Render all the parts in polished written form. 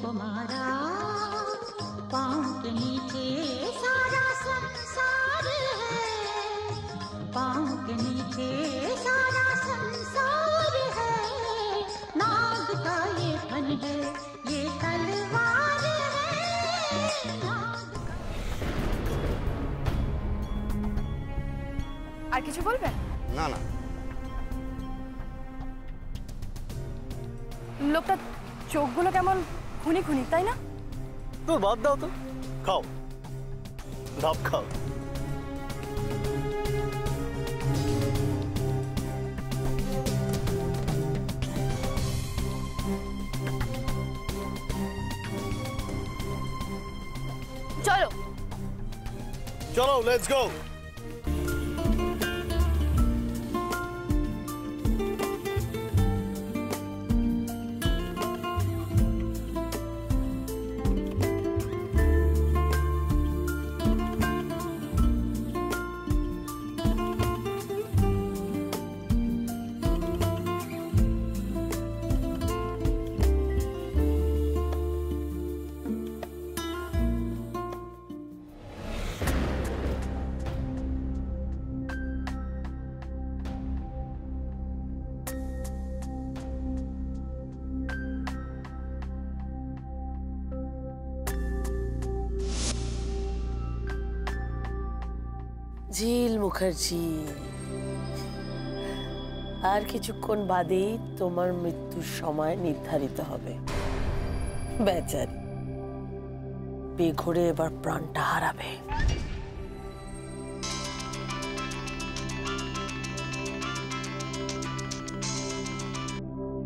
तुम्हारा पाँव के नीचे सारा संसार है, पाँव के नीचे सारा संसार है। नाग का ये फन है, ये तलवार है, नाग का। আর কিছু বলবেন? না না, লোকটা চোখগুলো কেমন খুনি খুনি, তাই না? তোর বাদ দাও তো, খাও ডাব খাও। চলো চলো, লেটস গো। ঝিল মুখার্জি, আর কিছুক্ষণ বাদেই তোমার মৃত্যুর সময় নির্ধারিত হবে। বেচারি বেঘরে এবার প্রাণটা হারাবে।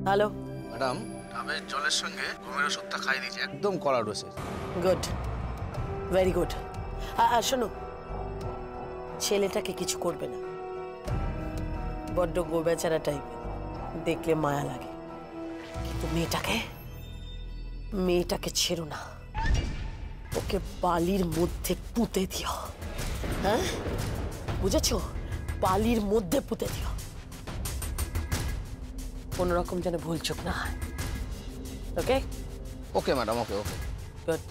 হ্যালো ম্যাডাম, ডাবের জলের সঙ্গে ঘুমের ওষুধটা খাই দিয়েছি, একদম কড়া ডোজে। Good, very good. আর শোনো, ছেলেটাকে কিছু করবে না, বড্ড গোবেচারা টাইপের, দেখলে মায়া লাগে। কিন্তু মেয়েটাকে ছেড়ো না, ওকে বালির মধ্যে পুঁতে দিও। হ্যাঁ, বুঝেছো? বালির মধ্যে পুঁতে দিও, কোন রকম যেন ভুল চোখ না হয়। ওকে ওকে ম্যাডাম, ওকে ওকে। গুড।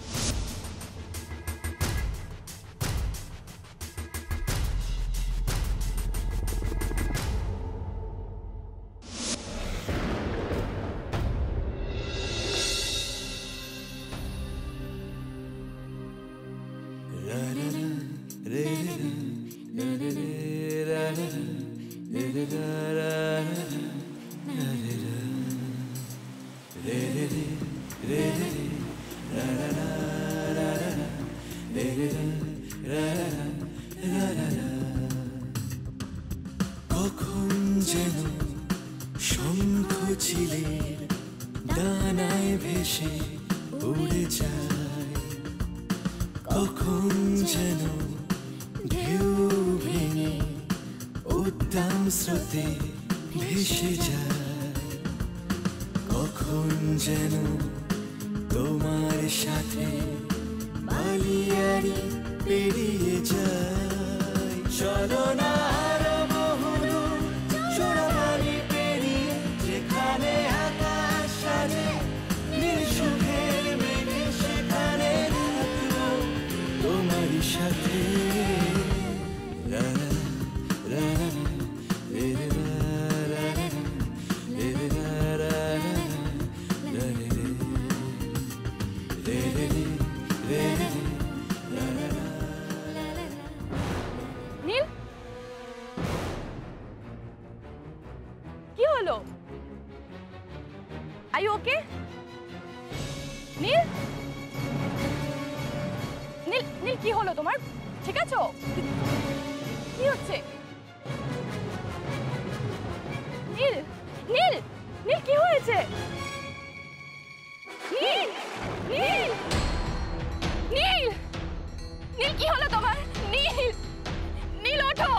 কখন যেন শঙ্খ চিলের ডানায় ভেসে উড়ে যায়, কখন যেন ঢেউ ভেঙে উদ্দাম স্রোতে ভেসে যায়, কখন যেন তোমার সাথে বালিয়াড়ি পেরিয়ে যায়। চলো না আরো বহুদূর, চোরাবালি পেরিয়ে, যেখানে আকাশ সাজে নীল সুখের মেঘে, সেখানে থাকবো তোমারই সাথে। রা রা রে রে রা রা রে রে রা রা রা রে রে রে রে রে রে। নীল, কি হলো? Are you okay? নীল, নীল, নীল, কি হলো তোমার? ঠিক আছো? কি হচ্ছে? নীল, নীল, নীল, কি হয়েছে? নীল, নীল, নীল, নীল, কি হলো তোমার? নীল, নীল, ওঠো।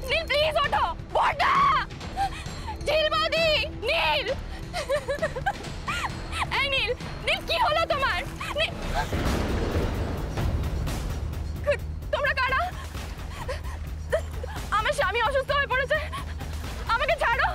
নীল, প্লিজ ওঠো। বড়দা, ঝিলবাদি, নীল। এই নীল, নীল, কি হলো তোমার? তোমরা কারা? আমার স্বামী অসুস্থ হয়ে পড়েছে, আমাকে ছাড়ো।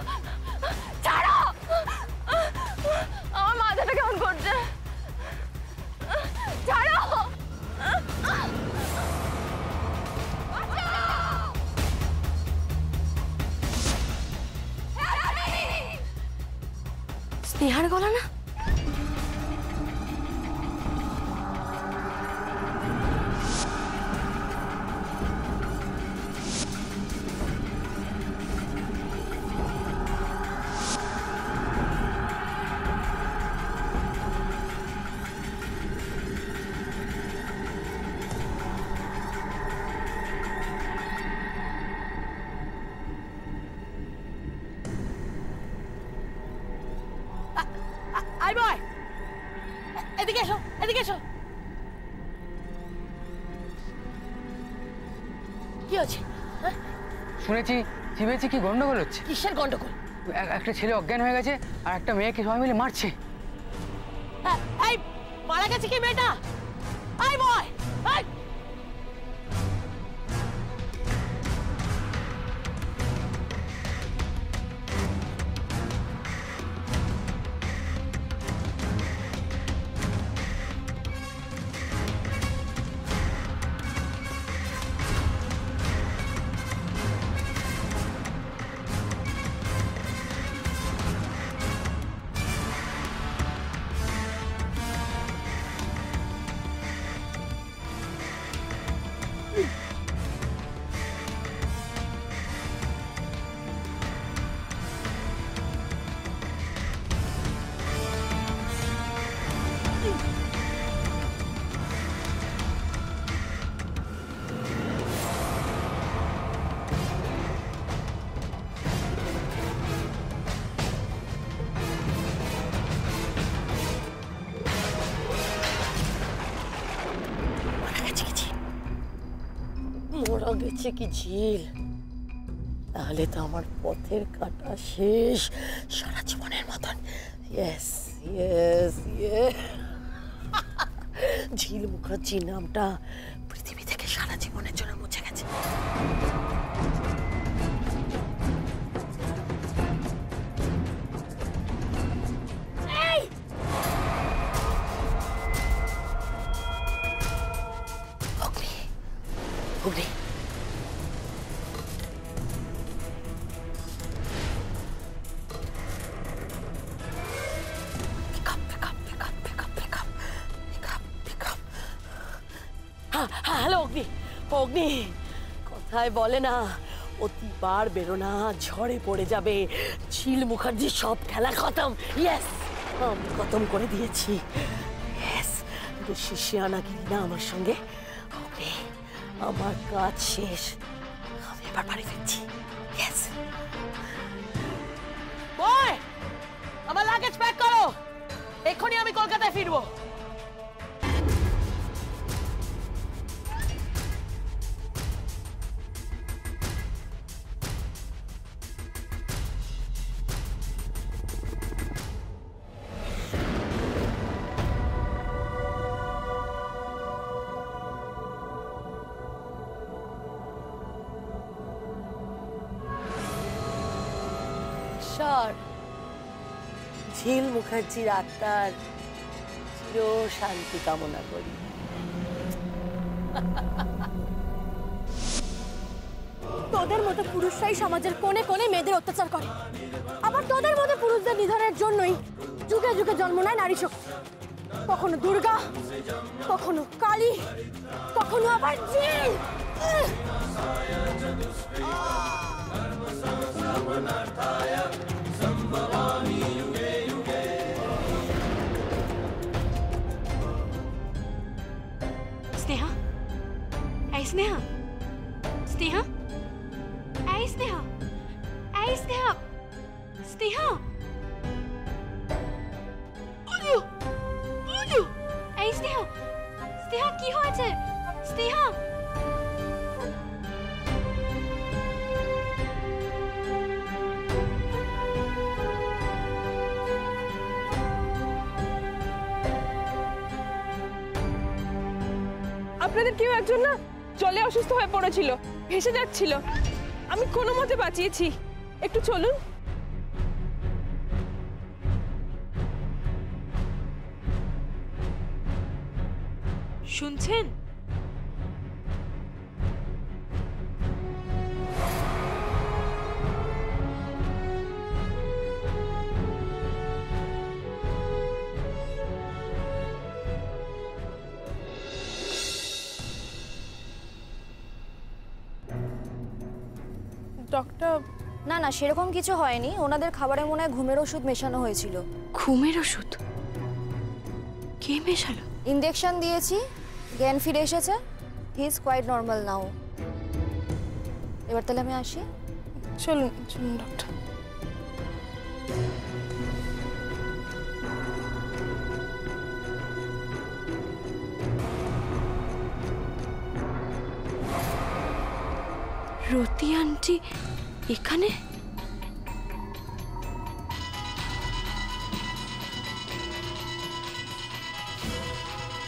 স্নেহার গলা না? আই বয়, এদিকে এসো, এদিকে এসো। কি হচ্ছে? শুনেছি চিবেছি কি গন্ডগোল হচ্ছে। কিসের গন্ডগোল? একটা ছেলে অজ্ঞান হয়ে গেছে আর একটা মেয়েকে সবাই মিলে মারছে। এই মারা গেছে কি মেয়েটা? আই বয়, আই মরা গেছে কি ঝিল? তাহলে তো আমার পথের কাটা শেষ সারা জীবনের মতন। ইয়েস ইয়েস ইয়েস, ঝিল মুখার্জি নামটা পৃথিবী থেকে সারা জীবনের জন্য মুছে গেছে। অগ্নি, হ্যালো অগ্নি, অগ্নি কথায় বলে না অতিবার বেরো না, ঝড়ে পড়ে যাবে। ঝিল মুখার্জির সব খেলা খতম। ইয়েস, আমি খতম করে দিয়েছি। ইয়েস, বেশি শিয়ানাগিরি না আমার সঙ্গে। অগ্নি, আমার কাজ শেষ, আমি এবার বাড়ি ফিরছি। ইয়েস বয়, আমার লাগেজ প্যাক করো, এক্ষুনি আমি কলকাতায় ফিরবো। ঝিল মুখার্জির আত্মার চির শান্তি কামনা করি। তোদের মতো পুরুষরাই সমাজের কোণে কোণে মেয়েদের অত্যাচার করে, আবার তোদের মতো পুরুষদের নিধনের জন্যই যুগে যুগে জন্ম নেয় নারী শক্তি। কখনো দুর্গা, কখনো কালী, কখনো আবার ঝিল। স্নেহা, এই স্নেহা, স্নেহা, এই স্নেহা, এই স্নেহা, স্নেহা, ওজু, ওজু, এই স্নেহা, স্নেহা কি হয়েছে? স্নেহা, আপনাদের কেউ একজন না জলে অসুস্থ হয়ে পড়েছিল, ভেসে যাচ্ছিল, আমি কোনো মতে বাঁচিয়েছি। একটু চলুন। শুনছেন? ডক্টর। না না, সেরকম কিছু হয়নি, ওনাদের খাবারে মনে হয় ঘুমের ওষুধ মেশানো হয়েছিল। ঘুমের ওষুধ কে মেশালো? ইনজেকশন দিয়েছি, জ্ঞান ফিরে এসেছে, হি ইজ কোয়াইট নর্মাল নাও। এবার তাহলে আমি আসি। চলুন চলুন ডক্টর। রতি আন্টি এখানে?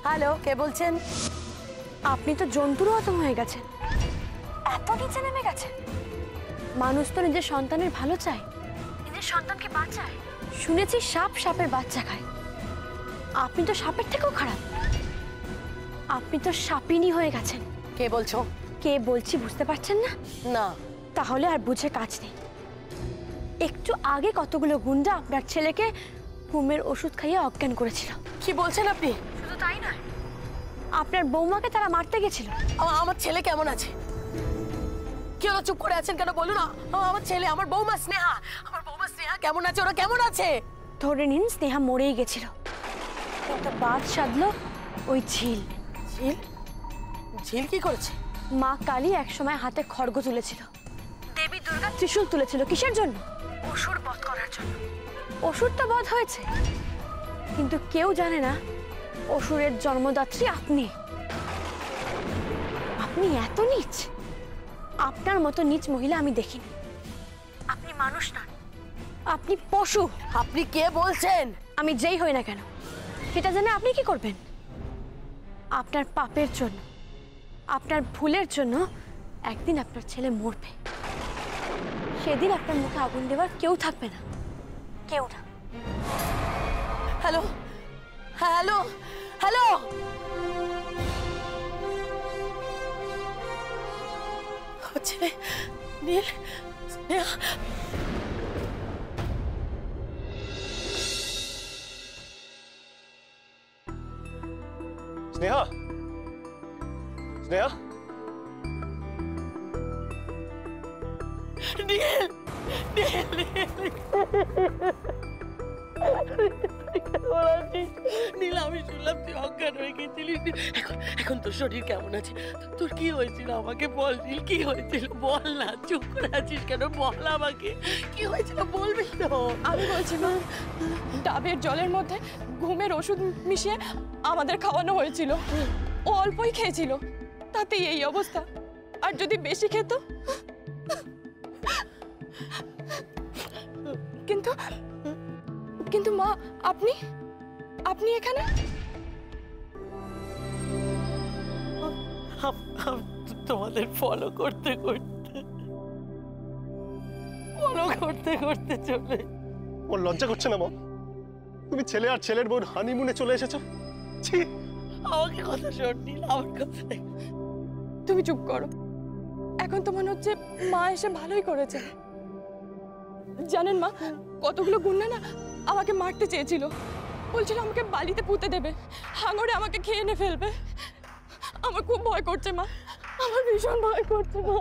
হ্যালো, কে বলছেন? আপনি তো জন্তুর মতন হয়ে গেছেন, এত নিচে নেমে গেছে। মানুষ তো নিজের সন্তানের ভালো চায়, নিজের সন্তানকে বাঁচায়। শুনেছি সাপ সাপের বাচ্চা খায়, আপনি তো সাপের থেকেও খারাপ। আপনি তো সাপিনী হয়ে গেছেন। কে বলছো? কে বলছি বুঝতে পারছেন না? না। তাহলে আর বুঝে কাজ নেই। একটু আগে কতগুলো গুন্ডা আপনার ছেলেকে ঘুমের ওষুধ খাইয়ে অজ্ঞান করেছিল। কি বলছেন আপনি? শুধু তাই নয়, আপনার বৌমাকে তারা মারতে গেছিল। আমার ছেলে কেমন আছে? কি হলো, চুপ করে আছেন কেন? বলুন না। আমার ছেলে, আমার বৌমা স্নেহা, আমার বৌমা স্নেহা কেমন আছে? ওরা কেমন আছে? ধরে নিন স্নেহা মরেই গেছিল, একটা বাদ সাধলো ওই ঝিল। ঝিল? ঝিল কি করেছে? মা কালী একসময় হাতে খড়গ তুলেছিল, দেবী দুর্গা ত্রিশূল তুলেছিল। কিসের জন্য? অসুর বধ করার জন্য। অসুর তো বধ হয়েছে, কিন্তু কেউ জানে না অসুরের জন্মদাত্রী আপনি। আপনি এত নীচ, আপনার মতো নীচ মহিলা আমি দেখিনি। আপনি মানুষ না, আপনি পশু। আপনি কে বলছেন? আমি যেই হই না কেন, সেটা জেনে আপনি কি করবেন? আপনার পাপের জন্য, আপনার ভুলের জন্য একদিন আপনার ছেলে মরবে। সেদিন আপনার মুখে আগুন দেওয়ার কেউ থাকবে না, কেউ না। হ্যালো হ্যালো হ্যালো, ছেলে নীল, স্নেহা। স্নেহা, স্নেহা, নীল, নীল, নীল, আমি শুনলাম তুই অজ্ঞান হয়ে গেছিলি। এখন তোর শরীর কেমন আছে? তোর কি হয়েছিল আমাকে বল নীল, কি হয়েছিল বল না, চুপ করে আছিস কেন? বল আমাকে কি হয়েছিল, বলবি তো? আমি বলছি মা, ডাবের জলের মধ্যে ঘুমের ওষুধ মিশিয়ে আমাদের খাওয়ানো হয়েছিল। ও অল্পই খেয়েছিল, তাতেই এই অবস্থা। আর যদি বেশি খেত? কিন্তু কিন্তু মা, আপনি আপনি এখানে? তোমাদের ফলো করতে করতে চলে। ওর লজ্জা করছে না মা? তুমি ছেলে আর ছেলের বোন হানিমুনে চলে এসেছো। ছি, আমাকে কথা শোন নীল, আমার কথা। তুমি চুপ করো। এখন তো মনে হচ্ছে মা এসে ভালোই করেছে। জানেন মা, কতগুলো গুন্ডা না আমাকে মারতে চেয়েছিল, বলছিল আমাকে বালিতে পুঁতে দেবে, হাঙরে আমাকে খেয়ে নে ফেলবে। আমার খুব ভয় করছে মা, আমার ভীষণ ভয় করছে মা।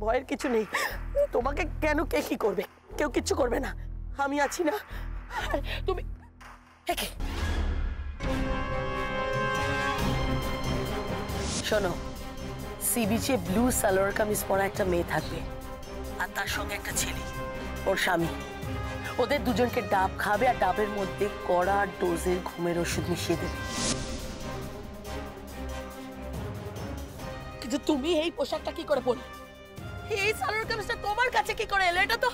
ভয়ের কিছু নেই। তোমাকে কেন কে কি করবে? কেউ কিচ্ছু করবে না, আমি আছি না। তুমি শোনো, সি বিচে ব্লু সালোয়ার কামিজ পরা একটা মেয়ে থাকবে, আর তার সঙ্গে একটা ছেলে, ওর স্বামী। ওদের দুজনকে ডাব খাবে, আর ডাবের মধ্যে কড়া ডোজের ঘুমের ওষুধ মিশিয়ে দেবে। কিন্তু তুমি এই পোশাকটা কি করে পরলে? এই সালোয়ার কামিজটা তোমার কাছে কি করে এলো? এটা তো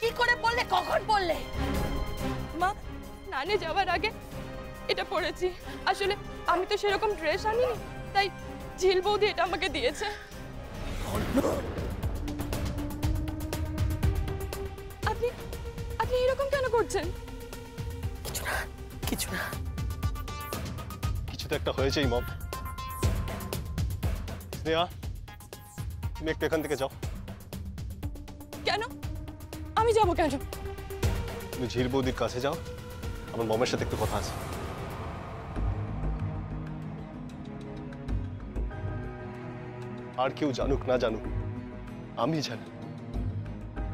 কি করে বললে, কখন বললে? মা, স্নানে যাওয়ার আগে এটা পরেছি। আসলে আমি তো সেরকম ড্রেস আনিনি, তাই ঝিল বৌদি এটা আমাকে দিয়েছে। আপনি আপনি এরকম কেন করছেন? কিছু না, কিছু না। কিছু তো একটা হয়েছেই মম। স্নেহা, তুমি একটু এখান থেকে যাও। কেন? আমি যাবো কেন? তুমি ঝিল বৌদির কাছে যাও, আমার মমের সাথে একটু কথা আছে। আর কেউ জানুক না জানুক, আমি জানি,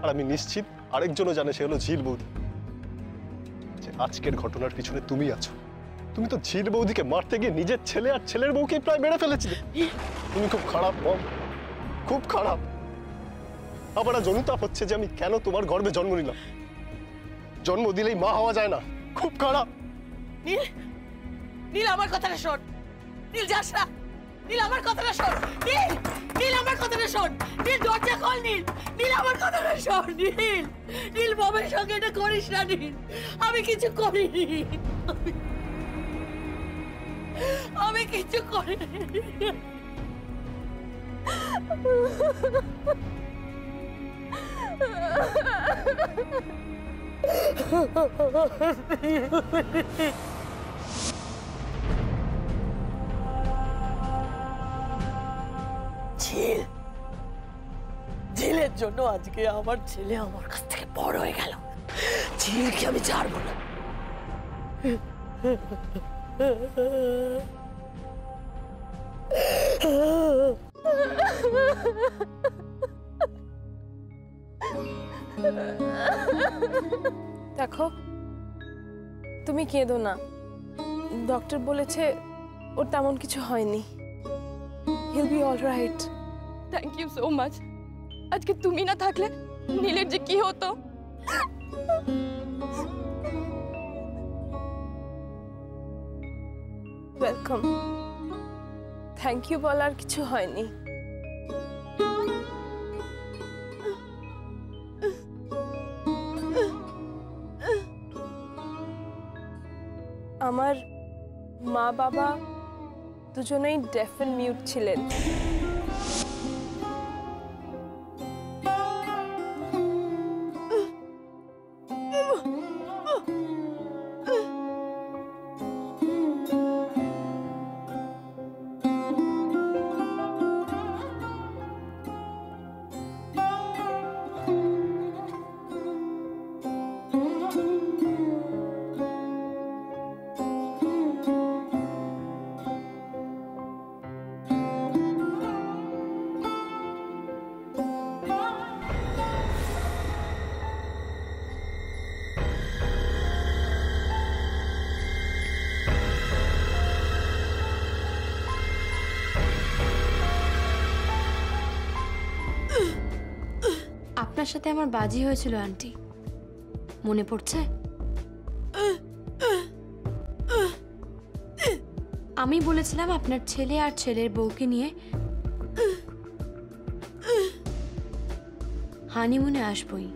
আর আমি নিশ্চিত আরেকজনও জানে, সে হলো ঝিল বৌদি। যে আজকের ঘটনার পিছনে তুমি আছো। তুমি তো ঝিল বৌদিকে মারতে গিয়ে নিজের ছেলে আর ছেলের বউকে প্রায় মেরে ফেলেছিলে। তুমি খুব খারাপ মম, খুব খারাপ। আবার আজ অনুতাপ হচ্ছে যে আমি কেন তোমার গর্ভে জন্ম নিলাম। জন্ম দিলেই মা হওয়া যায় না, খুব খারাপ। নীল, নীল আমার কথাটা শোন। নীল যাস না, নীল আমার কথাটা শোন। নীল, নীল আমার কথাটা শোন। নীল দরজা খোল। নীল, নীল আমার কথাটা শোন। নীল, নীল ববের সঙ্গে এটা করিস না। নীল, আমি কিছু করিনি। আমি কিছু করিনি। ঝিল, ঝিলের জন্য আজকে আমার ছেলে আমার কাছ থেকে বড় হয়ে গেল। ঝিলকে আমি ছাড়বো না। দেখো, তুমি কেঁদো না। ডক্টর বলেছে ওর তেমন কিছু হয়নি। He'll be all right. Thank you so much. আজকে তুমি না থাকলে নীলের যে কি হতো। ওয়েলকাম। থ্যাংক ইউ বলার কিছু হয়নি। আমার মা বাবা দুজনেই ডেফ এন্ড মিউট ছিলেন। আপনার সাথে আমার বাজি হয়েছিল আন্টি, মনে পড়ছে? আমি বলেছিলাম আপনার ছেলে আর ছেলের বউকে নিয়ে হানিমুনে আসবই।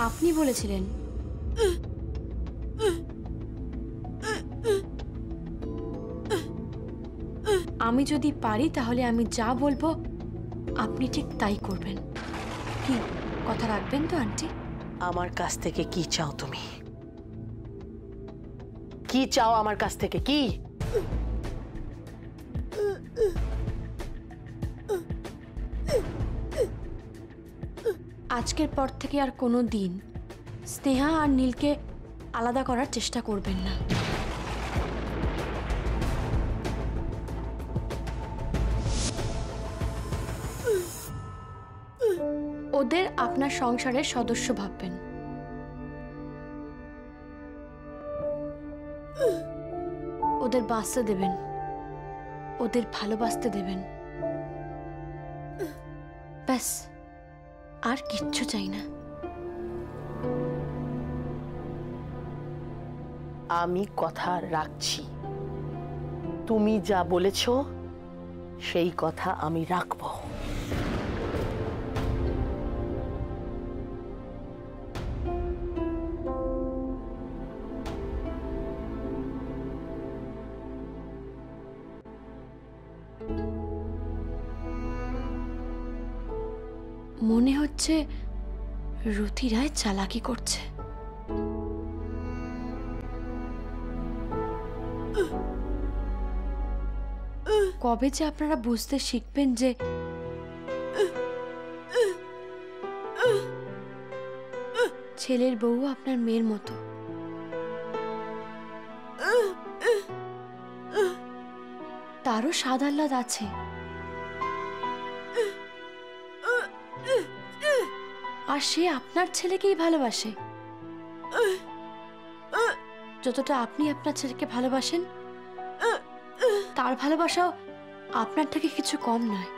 আপনি বলেছিলেন আমি যদি পারি তাহলে আমি যা বলবো আপনি ঠিক তাই করবেন। কি কথা রাখবেন তো আন্টি? আমার কাছ থেকে কি চাও তুমি? কি চাও আমার কাছ থেকে? কি? আজকের পর থেকে আর কোনো দিন স্নেহা আর নীলকে আলাদা করার চেষ্টা করবেন না। ওদের আপনার সংসারের সদস্য ভাববেন। ওদের বাঁচতে দেবেন, ওদের ভালোবাসতে দেবেন, ব্যাস আর কিচ্ছু চাই না। আমি কথা রাখছি। তুমি যা বলেছ সেই কথা আমি রাখবো। মনে হচ্ছে রুথি রায় চালাকি করছে। কবে যে আপনারা বুঝতে শিখবেন যে ছেলের বউ আপনার মেয়ের মতো। তারও স্বাদ আহ্লাদ আছে, আর সে আপনার ছেলেকেই ভালোবাসে। যতটা আপনি আপনার ছেলেকে ভালোবাসেন, তার ভালোবাসাও আপনার থেকে কিছু কম নয়।